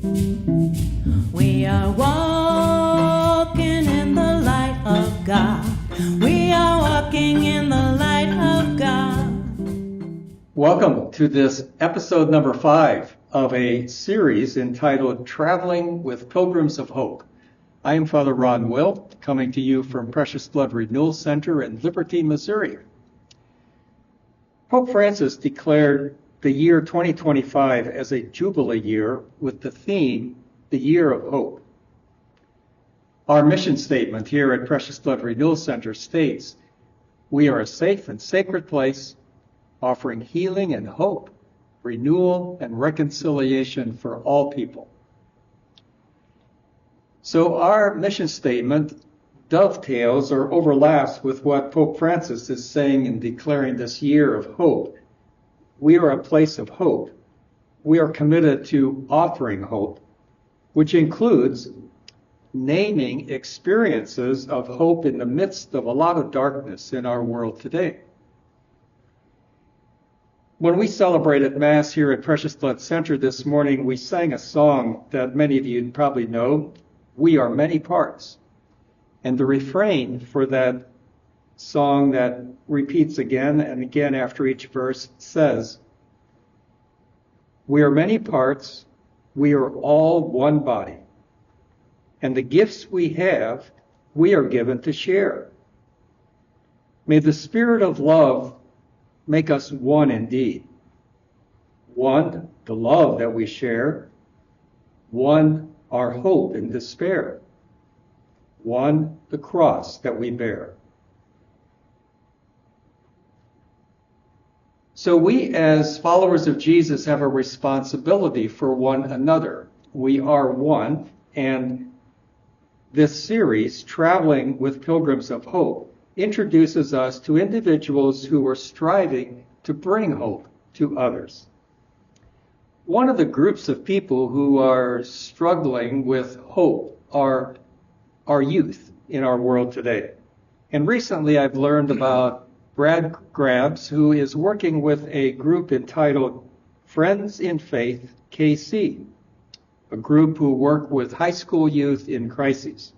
We are walking in the light of God. We are walking in the light of God. Welcome to this episode number 5 of a series entitled Traveling with Pilgrims of Hope. I am Father Ron Will, coming to you from Precious Blood Renewal Center in Liberty, Missouri. Pope Francis declared the year 2025 as a Jubilee Year with the theme, the Year of Hope. Our mission statement here at Precious Blood Renewal Center states, we are a safe and sacred place offering healing and hope, renewal and reconciliation for all people. So our mission statement dovetails or overlaps with what Pope Francis is saying in declaring this year of hope. We are a place of hope. We are committed to offering hope, which includes naming experiences of hope in the midst of a lot of darkness in our world today. When we celebrated Mass here at Precious Blood Center this morning, we sang a song that many of you probably know, We Are Many Parts. And the refrain for that song that repeats again and again after each verse says, we are many parts, we are all one body. And the gifts we have, we are given to share. May the Spirit of love make us one indeed. One, the love that we share. One, our hope in despair. One, the cross that we bear. So we as followers of Jesus have a responsibility for one another. We are one, and this series, Traveling with Pilgrims of Hope, introduces us to individuals who are striving to bring hope to others. One of the groups of people who are struggling with hope are our youth in our world today. And recently I've learned about Brad Grabs, who is working with a group entitled Friends in Faith KC, a group who work with high school youth in crises.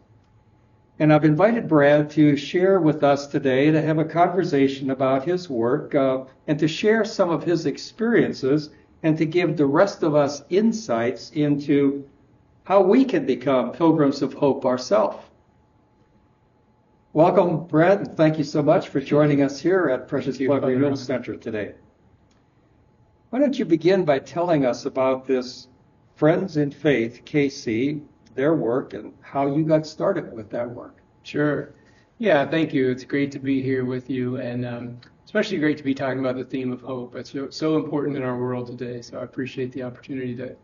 And I've invited Brad to share with us today to have a conversation about his work and to share some of his experiences and to give the rest of us insights into how we can become pilgrims of hope ourselves. Welcome, Brad, and thank you so much for joining us here at Precious Blood Renewal Center today. Why don't you begin by telling us about this Friends in Faith KC, their work, and how you got started with that work. Sure. Yeah, thank you. It's great to be here with you, and especially great to be talking about the theme of hope. It's so important in our world today, so I appreciate the opportunity to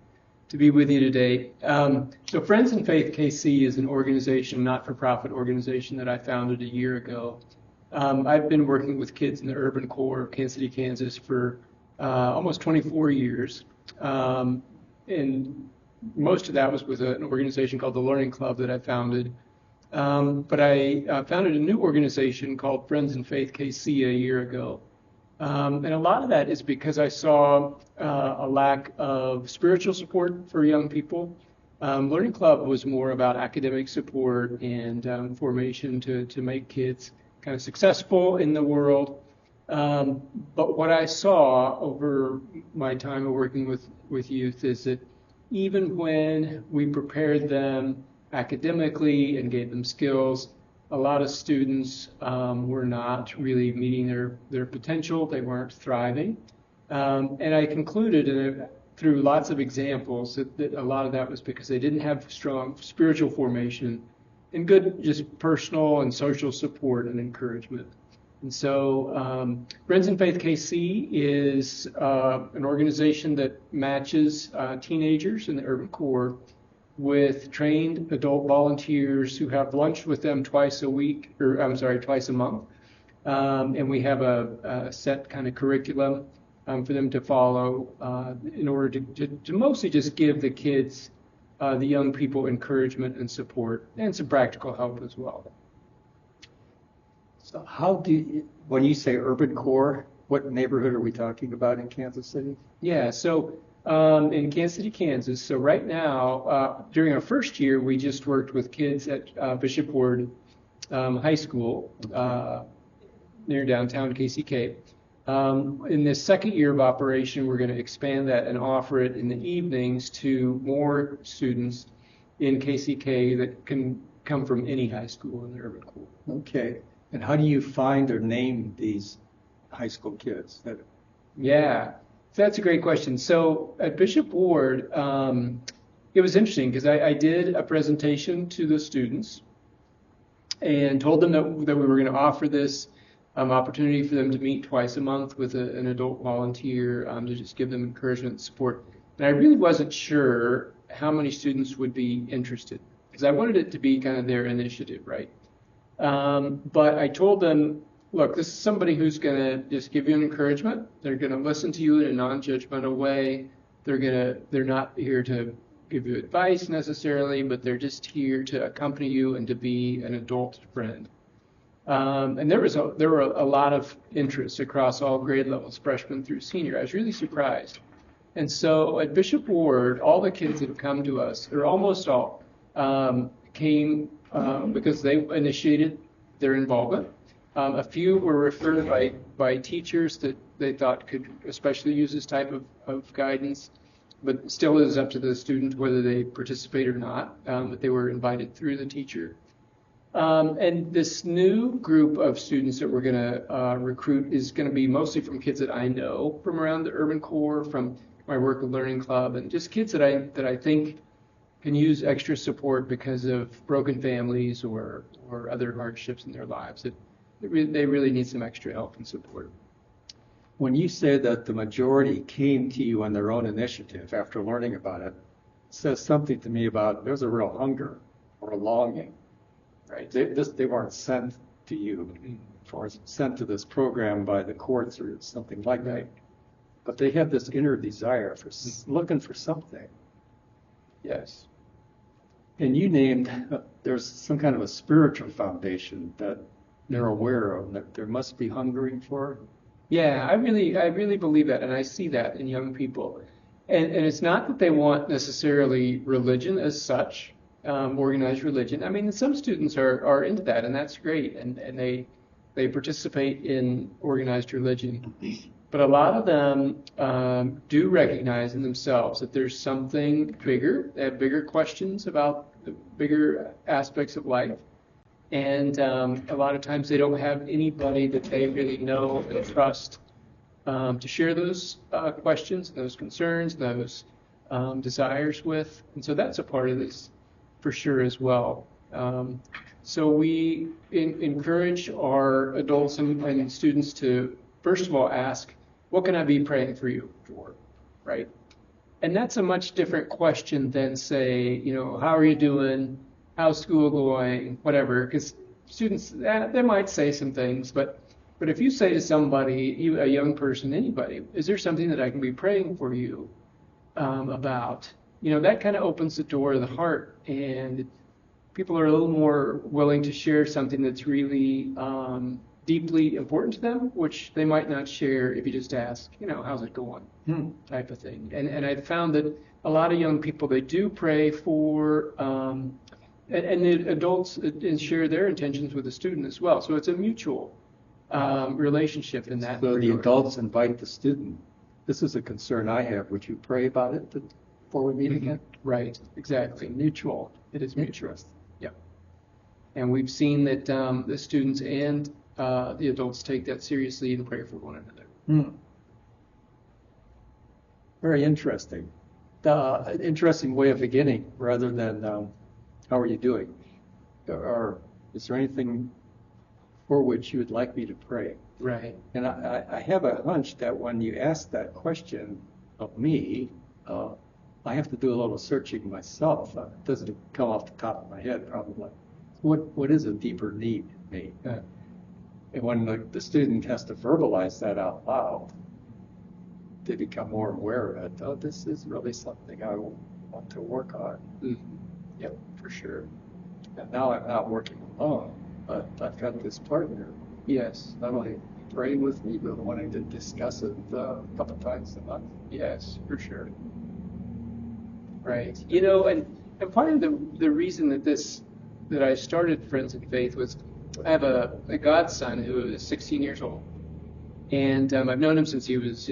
be with you today. So Friends in Faith KC is an organization, not-for-profit organization that I founded a year ago. I've been working with kids in the urban core of Kansas City, Kansas for almost 24 years. And most of that was with an organization called the Learning Club that I founded. But I founded a new organization called Friends in Faith KC a year ago. And a lot of that is because I saw a lack of spiritual support for young people. Learning Club was more about academic support and formation to make kids kind of successful in the world. But what I saw over my time of working with youth is that even when we prepared them academically and gave them skills, a lot of students were not really meeting their potential. They weren't thriving. And I concluded through lots of examples that a lot of that was because they didn't have strong spiritual formation and good just personal and social support and encouragement. And so Friends in Faith KC is an organization that matches teenagers in the urban core with trained adult volunteers who have lunch with them twice a month. And we have a set kind of curriculum for them to follow in order to mostly just give the kids, the young people, encouragement and support and some practical help as well. So when you say urban core, what neighborhood are we talking about in Kansas City? Yeah, so in Kansas City, Kansas. So right now, during our first year, we just worked with kids at Bishop Ward High School near downtown KCK. In this second year of operation, we're going to expand that and offer it in the evenings to more students in KCK that can come from any high school in the urban core. Okay. And how do you find or name these high school kids? Yeah, so that's a great question. So at Bishop Ward, it was interesting because I did a presentation to the students and told them that we were going to offer this opportunity for them to meet twice a month with an adult volunteer to just give them encouragement and support. And I really wasn't sure how many students would be interested because I wanted it to be kind of their initiative, right? But I told them, look, this is somebody who's going to just give you an encouragement. They're going to listen to you in a non-judgmental way. They're not here to give you advice necessarily, but they're just here to accompany you and to be an adult friend. And there were a lot of interest across all grade levels, freshman through senior. I was really surprised. And so at Bishop Ward, all the kids that have come to us, or almost all, came because they initiated their involvement. A few were referred by teachers that they thought could especially use this type of guidance, but still it is up to the student whether they participate or not, but they were invited through the teacher. And this new group of students that we're going to recruit is going to be mostly from kids that I know from around the urban core, from my work with Learning Club, and just kids that I think can use extra support because of broken families or other hardships in their lives. They really need some extra help and support. When you say that the majority came to you on their own initiative after learning about it, it says something to me about there's a real hunger or a longing, right? They weren't sent to you or sent to this program by the courts or something like that. But they have this inner desire for looking for something. Yes. And you named there's some kind of a spiritual foundation that they're aware of, that there must be hungering for. Yeah, I really believe that, and I see that in young people. And it's not that they want necessarily religion as such, organized religion. I mean, some students are into that, and that's great, and they participate in organized religion. But a lot of them do recognize in themselves that there's something bigger. They have bigger questions about the bigger aspects of life. And a lot of times they don't have anybody that they really know and trust to share those questions, those concerns, those desires with. And so that's a part of this for sure as well. So we encourage our adults and students to, first of all, ask, what can I be praying for you for, right? And that's a much different question than say, how are you doing? How's school going? Whatever, because students, they might say some things, but if you say to somebody, a young person, anybody, is there something that I can be praying for you about? That kind of opens the door of the heart, and people are a little more willing to share something that's really deeply important to them, which they might not share if you just ask, how's it going, type of thing. And I've found that a lot of young people, they do pray for, and the adults share their intentions with the student as well. So it's a mutual relationship in that. So the adults invite the student. This is a concern I have. Would you pray about it before we meet again? Right, exactly. It's mutual. It is mutual. Yeah. And we've seen that the students and the adults take that seriously and pray for one another. Very interesting. An interesting way of beginning rather than how are you doing? Or is there anything for which you would like me to pray? Right. And I have a hunch that when you ask that question of me, I have to do a little searching myself. It doesn't come off the top of my head, probably. What is a deeper need in me? And when the student has to verbalize that out loud, they become more aware of it. Oh, this is really something I want to work on. Yep, for sure. And now I'm not working alone, but I've got this partner. Yes. Not only refrain with me, but wanting to discuss it a couple times a month. Yes, for sure. Right. You know, and part of the reason that I started Friends in Faith was I have a godson who is 16 years old, and I've known him since he was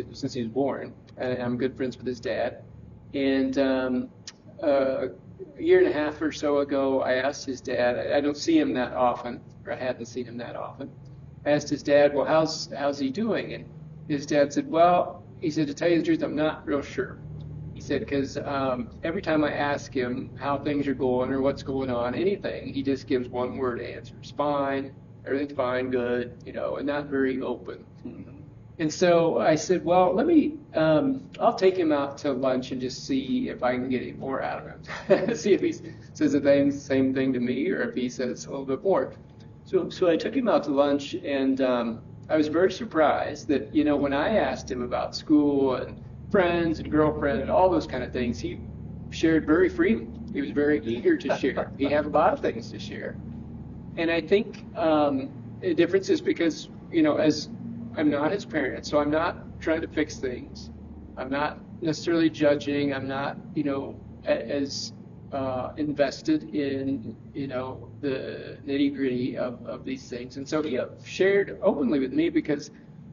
born. And I'm good friends with his dad. And a year and a half or so ago, I asked his dad. I don't see him that often, or I hadn't seen him that often. I asked his dad, well, how's he doing? And his dad said, well, he said, to tell you the truth, I'm not real sure. He said, because every time I ask him how things are going or what's going on, anything, he just gives one word answers. Fine, everything's fine, good, and not very open. Mm-hmm. And so I said, well, I'll take him out to lunch and just see if I can get any more out of him. See if he says the same thing to me or if he says a little bit more. So I took him out to lunch, and I was very surprised that, when I asked him about school and friends and girlfriend and all those kind of things, he shared very freely. He was very eager to share. He had a lot of things to share. And I think the difference is because, as I'm not his parent, so I'm not trying to fix things. I'm not necessarily judging. I'm not, as invested in, the nitty-gritty of these things. And so he shared openly with me because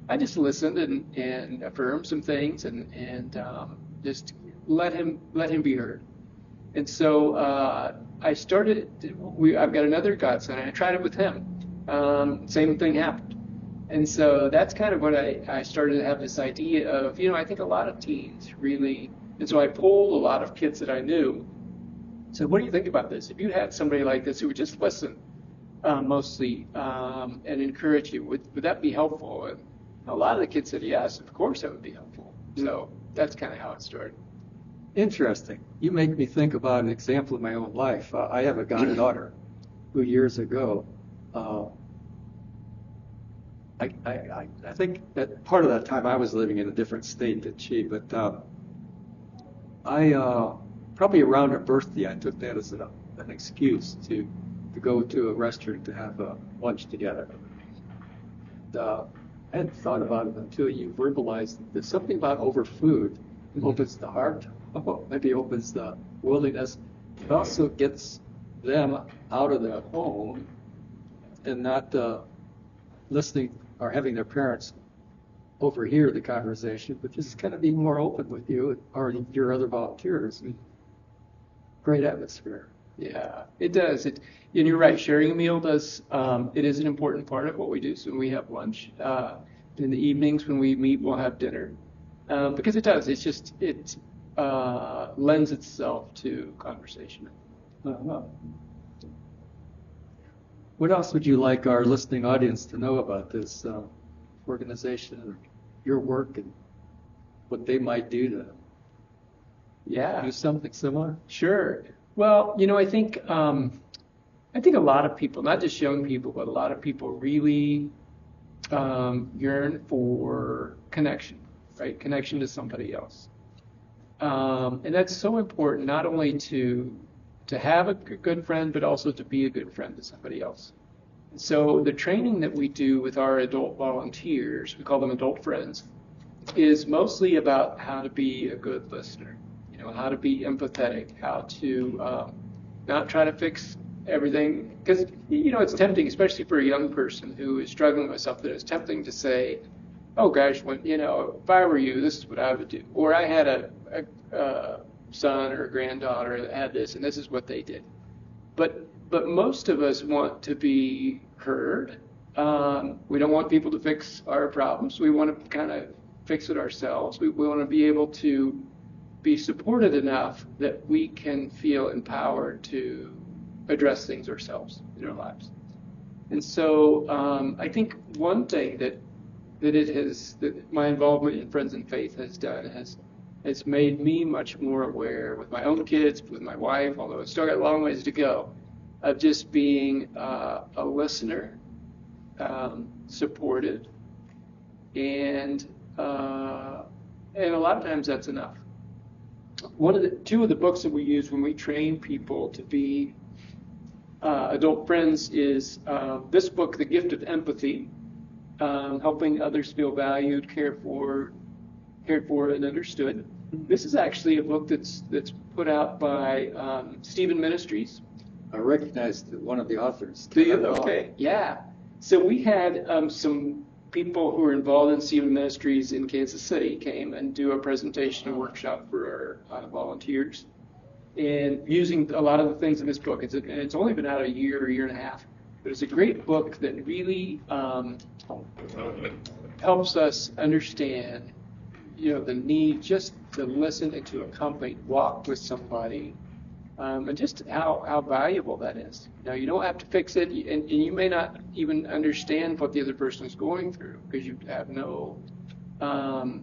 I just listened and affirmed some things and just let him be heard. And so I started. I've got another godson, and I tried it with him. Same thing happened. And so that's kind of what I started to have this idea of, I think a lot of teens really, and so I polled a lot of kids that I knew, said, what do you think about this? If you had somebody like this who would just listen mostly and encourage you, would that be helpful? And a lot of the kids said, yes, of course that would be helpful. So that's kind of how it started. Interesting. You make me think about an example in my own life. I have a goddaughter who years ago, I think that part of that time I was living in a different state than she, but I probably around her birthday I took that as an excuse to go to a restaurant to have lunch together. I hadn't thought about it until you verbalized that there's something about over food opens the heart, maybe opens the willingness. It also gets them out of their home and not listening or having their parents overhear the conversation, but just kind of be more open with you or your other volunteers. Great atmosphere. Yeah, it does. And you're right. Sharing a meal does. It is an important part of what we do. So when we have lunch, in the evenings when we meet, we'll have dinner, because it does. It's just it lends itself to conversation. Uh-huh. What else would you like our listening audience to know about this organization and your work and what they might do to do something similar? Sure. Well, I think a lot of people, not just young people, but a lot of people really yearn for connection, right? Connection to somebody else. And that's so important, not only to have a good friend, but also to be a good friend to somebody else. And so the training that we do with our adult volunteers, we call them adult friends, is mostly about how to be a good listener, how to be empathetic, how to not try to fix everything. Because, it's tempting, especially for a young person who is struggling with something, it's tempting to say, oh gosh, if I were you, this is what I would do. Or I had a son or a granddaughter that had this, and this is what they did. But most of us want to be heard. We don't want people to fix our problems. We want to kind of fix it ourselves. We want to be able to be supported enough that we can feel empowered to address things ourselves in our lives. And so I think one thing that my involvement in Friends in Faith has done it's made me much more aware with my own kids, with my wife, although it's still got a long ways to go, of just being a listener, supportive, and a lot of times that's enough. Two of the books that we use when we train people to be adult friends is this book, The Gift of Empathy, helping others feel valued, cared for, and understood. This is actually a book that's put out by Stephen Ministries. I recognized one of the authors. Do you? Okay, yeah. So we had some people who are involved in Stephen Ministries in Kansas City came and do a presentation and workshop for our volunteers, and using a lot of the things in this book. It's only been out a year and a half, but it's a great book that really helps us understand, the need just to listen and to accompany, walk with somebody, and just how valuable that is. You don't have to fix it, and you may not even understand what the other person is going through because you have no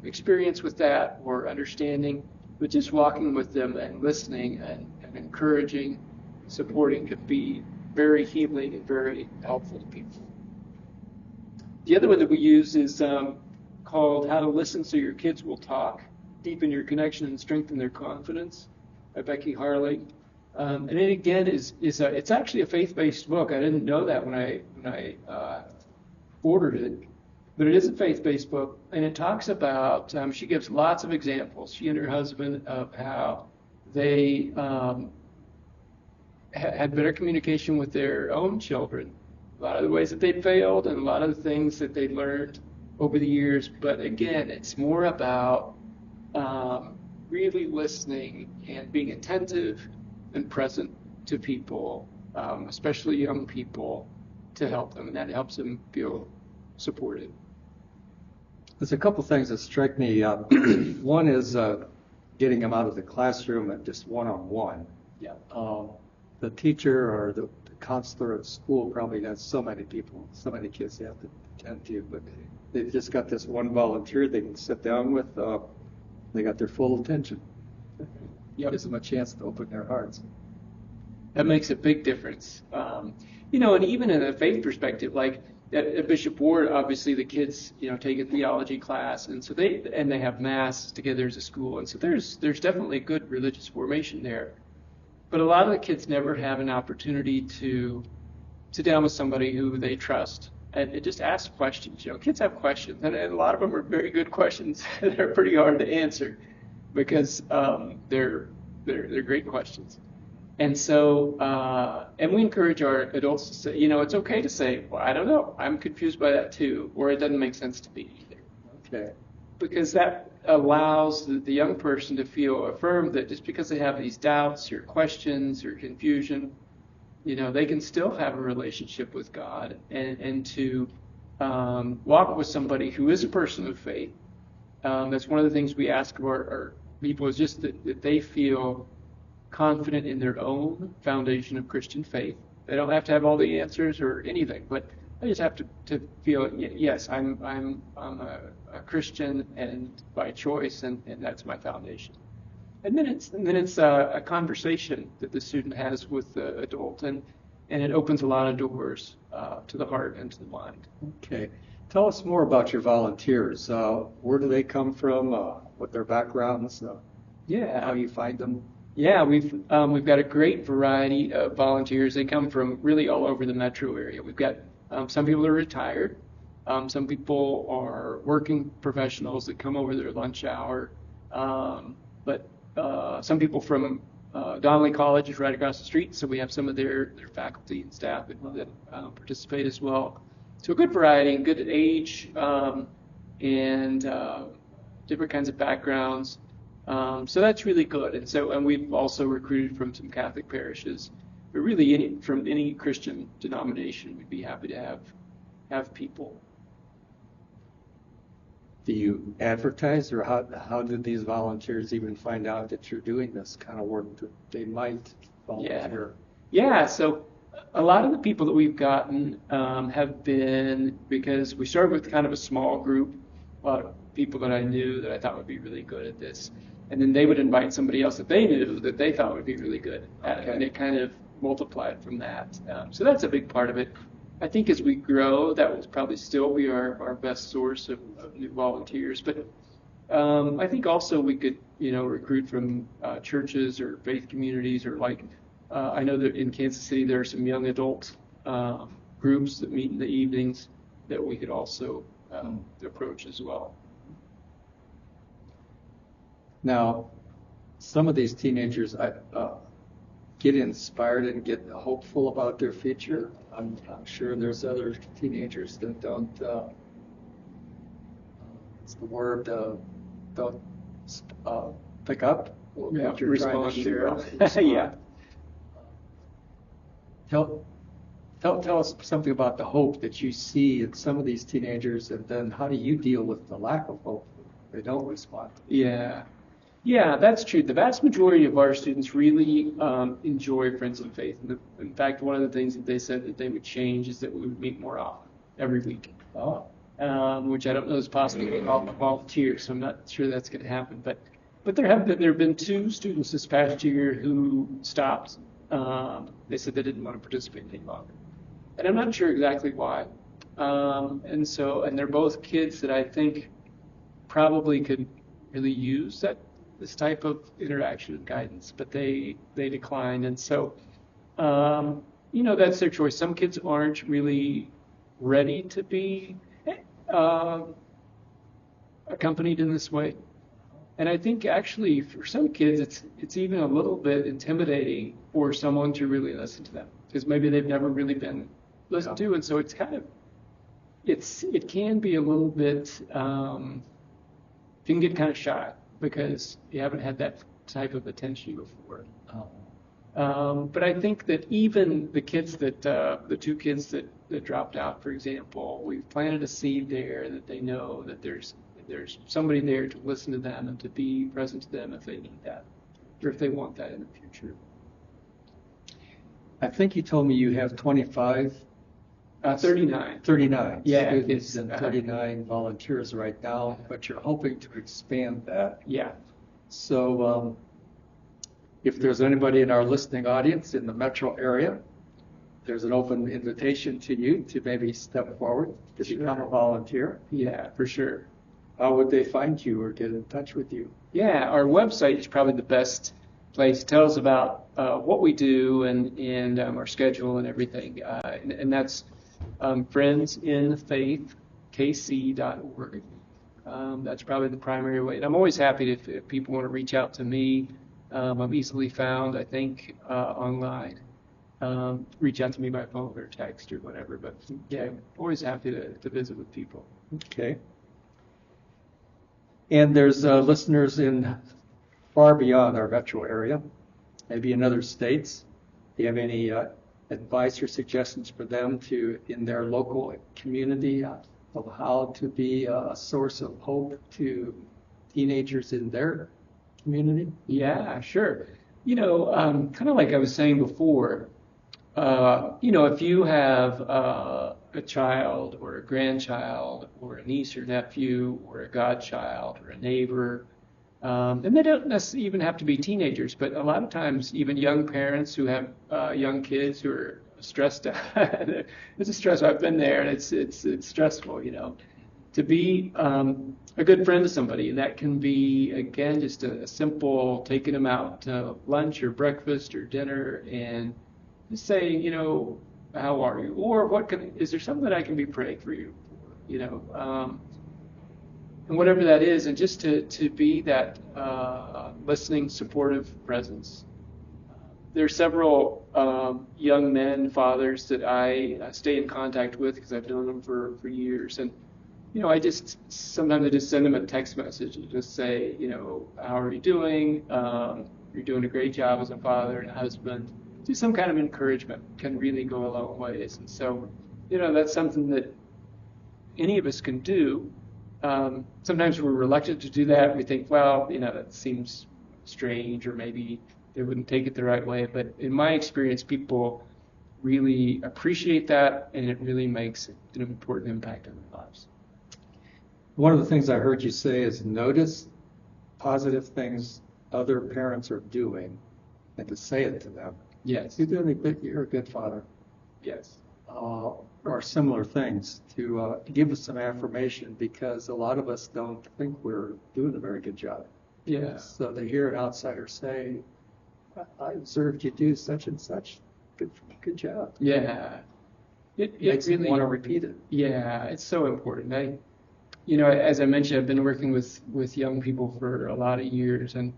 experience with that or understanding, but just walking with them and listening and encouraging, supporting could be very healing and very helpful to people. The other one that we use is called How to Listen So Your Kids Will Talk, Deepen Your Connection and Strengthen Their Confidence by Becky Harley. And it again it's actually a faith-based book. I didn't know that when I ordered it, but it is a faith-based book, and it talks about. She gives lots of examples. She and her husband of how they had better communication with their own children. A lot of the ways that they failed, and a lot of the things that they learned over the years. But again, it's more about really listening and being attentive and present to people, especially young people, to help them, and that helps them feel supported. There's a couple things that strike me. One is getting them out of the classroom and just one-on-one. Yeah. The teacher or the counselor at school probably has so many people, so many kids they have to attend to, but they've just got this one volunteer they can sit down with. They got their full attention. Yep. Gives them a chance to open their hearts. That makes a big difference. And even in a faith perspective, like at Bishop Ward, obviously the kids, take a theology class, and so they have mass together as a school, and so there's definitely good religious formation there. But a lot of the kids never have an opportunity to sit down with somebody who they trust and just ask questions. Kids have questions, and a lot of them are very good questions that are pretty hard to answer because they're great questions. And so, and we encourage our adults to say, it's okay to say, well, I don't know, I'm confused by that too, or it doesn't make sense to me either. Okay. Because that allows the young person to feel affirmed that just because they have these doubts or questions or confusion, they can still have a relationship with God and to walk with somebody who is a person of faith. That's one of the things we ask of our people is just that they feel confident in their own foundation of Christian faith. They don't have to have all the answers or anything, but they just have to feel, yes, I'm a Christian and by choice, and that's my foundation. And then it's a conversation that the student has with the adult, and it opens a lot of doors to the heart and to the mind. Okay. Tell us more about your volunteers. Where do they come from? What their backgrounds? How you find them? Yeah, we've got a great variety of volunteers. They come from really all over the metro area. We've got some people that are retired. Some people are working professionals that come over their lunch hour. But some people from Donnelly College is right across the street, so we have some of their faculty and staff that participate as well. So a good variety, good age, and different kinds of backgrounds. So that's really good. And we've also recruited from some Catholic parishes, but really from any Christian denomination, we'd be happy to have people. Do you advertise, or how did these volunteers even find out that you're doing this kind of work that they might volunteer? Yeah. So a lot of the people that we've gotten have been, because we started with kind of a small group, a lot of people that I knew that I thought would be really good at this. And then they would invite somebody else that they knew that they thought would be really good at it. And it kind of multiplied from that. So that's a big part of it. I think as we grow, that will probably still be our best source of new volunteers. But I think also we could, recruit from churches or faith communities, or I know that in Kansas City there are some young adult groups that meet in the evenings that we could also approach as well. Now, some of these teenagers get inspired and get hopeful about their future. I'm sure there's other teenagers that don't, what's the word, don't pick up what you're trying to Respond share. to. Yeah. Tell us something about the hope that you see in some of these teenagers, and then how do you deal with the lack of hope? They don't respond. Yeah. Yeah, that's true. The vast majority of our students really enjoy Friends of Faith. In fact, one of the things that they said that they would change is that we would meet more often, every week. Oh. Which I don't know is possible with all the volunteers, so I'm not sure that's going to happen. But there have been 2 students this past year who stopped. They said they didn't want to participate any longer, and I'm not sure exactly why. And they're both kids that I think probably could really use this type of interaction and guidance, but they declined. And so, that's their choice. Some kids aren't really ready to be accompanied in this way. And I think actually for some kids, it's even a little bit intimidating for someone to really listen to them, because maybe they've never really been listened to. And so it's kind of, it can be a little bit, you can get kind of shy because you haven't had that type of attention before. But I think that even the kids the 2 kids that dropped out, for example, we've planted a seed there that they know that there's somebody there to listen to them and to be present to them if they need that, or if they want that in the future. I think you told me you have 25? 39. 39 Yeah, students and 39 volunteers right now, but you're hoping to expand that. Yeah. So if there's anybody in our listening audience in the metro area, there's an open invitation to you to maybe step forward to become a volunteer. Yeah, for sure. How would they find you or get in touch with you? Yeah, our website is probably the best place. It tells about what we do and our schedule and everything. And that's friendsinfaithkc.org. That's probably the primary way. And I'm always happy if people want to reach out to me. I'm easily found, I think, online. Reach out to me by phone or text or whatever. But yeah, always happy to visit with people. Okay. And there's listeners in far beyond our metro area, maybe in other states. Do you have any advice or suggestions for them in their local community of how to be a source of hope to teenagers in their community? Yeah, sure. Kind of like I was saying before, if you have a child or a grandchild or a niece or nephew or a godchild or a neighbor, and they don't necessarily even have to be teenagers, but a lot of times even young parents who have young kids who are stressed out. It's a stress. I've been there, and it's stressful, to be a good friend to somebody. And that can be, again, just a simple taking them out to lunch or breakfast or dinner and just saying, how are you? Or is there something that I can be praying for you? And whatever that is, and just to be that listening, supportive presence. There are several young men, fathers that I stay in contact with because I've known them for years. And, sometimes I just send them a text message and just say, how are you doing? You're doing a great job as a father and a husband. Just some kind of encouragement can really go a long ways. And so, that's something that any of us can do. Sometimes we're reluctant to do that. We think, well, that seems strange, or maybe they wouldn't take it the right way. But in my experience, people really appreciate that, and it really makes an important impact on their lives. One of the things I heard you say is notice positive things other parents are doing and to say it to them. Yes. You're a good father. Yes. Or similar things to give us some affirmation, because a lot of us don't think we're doing a very good job. Yeah. So they hear an outsider say, I observed you do such and such. Good job. Yeah. It makes really them want to repeat it. Yeah, it's so important. as I mentioned, I've been working with young people for a lot of years, and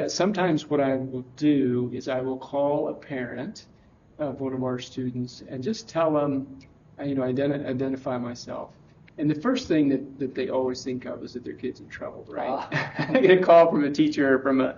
sometimes what I will do is I will call a parent of one of our students and just tell them, identify myself. And the first thing that they always think of is that their kid's in trouble, right? I get a call from a teacher or from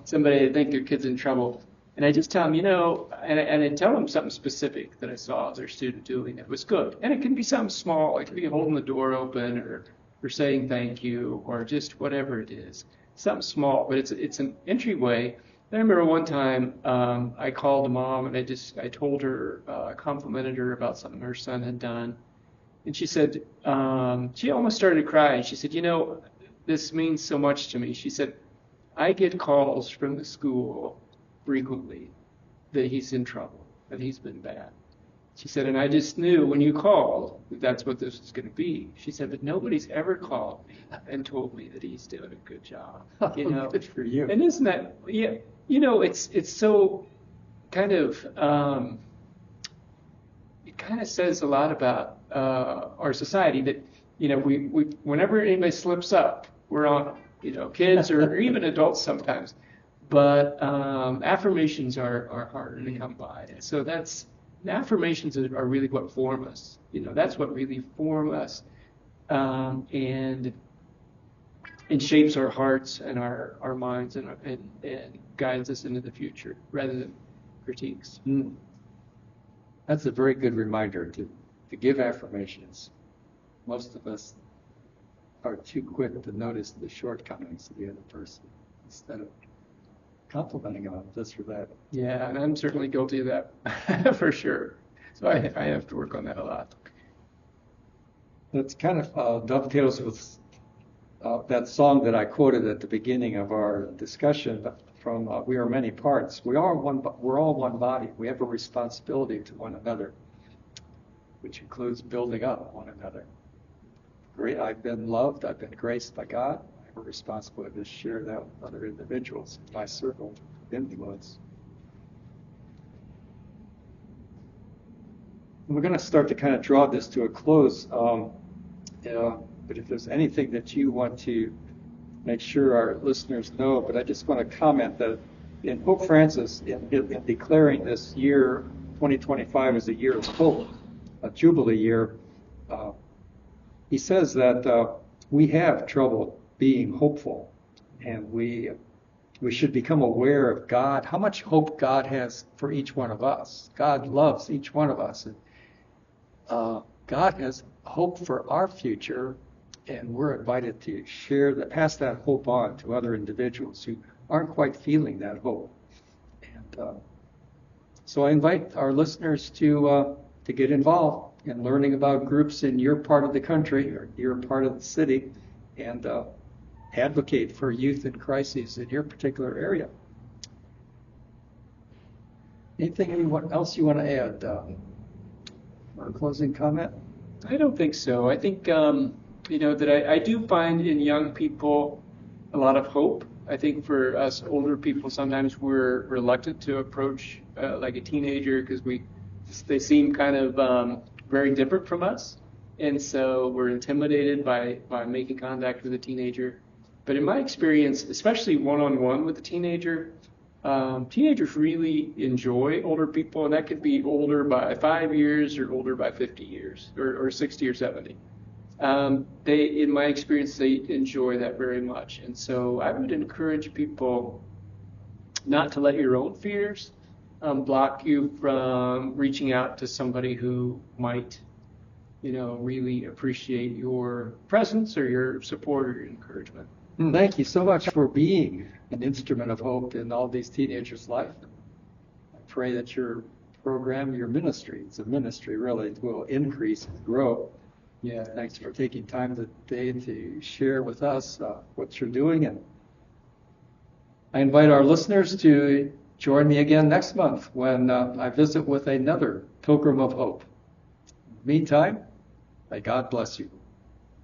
somebody that think their kid's in trouble. And I just tell them, and I tell them something specific that I saw their student doing that was good. And it can be something small. It could be holding the door open or saying thank you or just whatever it is. Something small, but it's an entryway. I remember one time I called the mom and I told her, I complimented her about something her son had done. And she said, she almost started to cry. And she said, this means so much to me. She said, I get calls from the school frequently that he's in trouble, that he's been bad. She said, and I just knew when you called that that's what this was going to be. She said, but nobody's ever called me and told me that he's doing a good job. Good for you. And isn't that, it's so kind of, it kind of says a lot about our society that, we whenever anybody slips up, we're on them, kids or even adults sometimes. But affirmations are harder to come by. And so affirmations are really what form us. That's what really form us and shapes our hearts and our minds and guides us into the future rather than critiques. That's a very good reminder to give affirmations. Most of us are too quick to notice the shortcomings of the other person instead of complimenting on this or that. Yeah, and I'm certainly guilty of that for sure. So I have to work on that a lot. It kind of dovetails with that song that I quoted at the beginning of our discussion from We Are Many Parts. We're all one body. We have a responsibility to one another, which includes building up one another. Great, I've been loved. I've been graced by God. I have a responsibility to share that with other individuals in my circle of influence. And we're going to start to kind of draw this to a close. But if there's anything that you want to make sure our listeners know, but I just want to comment that in Pope Francis, in declaring this year 2025 as a year of hope, a Jubilee Year, he says that we have trouble being hopeful, and we should become aware of God, how much hope God has for each one of us. God loves each one of us, and God has hope for our future, and we're invited to pass that hope on to other individuals who aren't quite feeling that hope. And so I invite our listeners to get involved in learning about groups in your part of the country or your part of the city, and advocate for youth in crises in your particular area. Anything else you want to add? Or a closing comment? I don't think so. I think that I do find in young people a lot of hope. I think for us older people, sometimes we're reluctant to approach like a teenager because they seem kind of very different from us, and so we're intimidated by making contact with a teenager. But in my experience, especially one-on-one with a teenager, teenagers really enjoy older people, and that could be older by 5 years or older by 50 years or 60 or 70. In my experience, they enjoy that very much. And so I would encourage people not to let your own fears block you from reaching out to somebody who might, really appreciate your presence or your support or your encouragement. Thank you so much for being an instrument of hope in all these teenagers' life. I pray that your program, your ministry, it's a ministry really, will increase and grow. Yeah, thanks for taking time today to share with us what you're doing. And I invite our listeners to join me again next month when I visit with another Pilgrim of Hope. Meantime, may God bless you.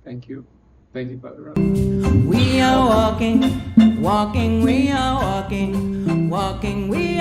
Thank you. Thank you, Brother. We are walking, we are walking, we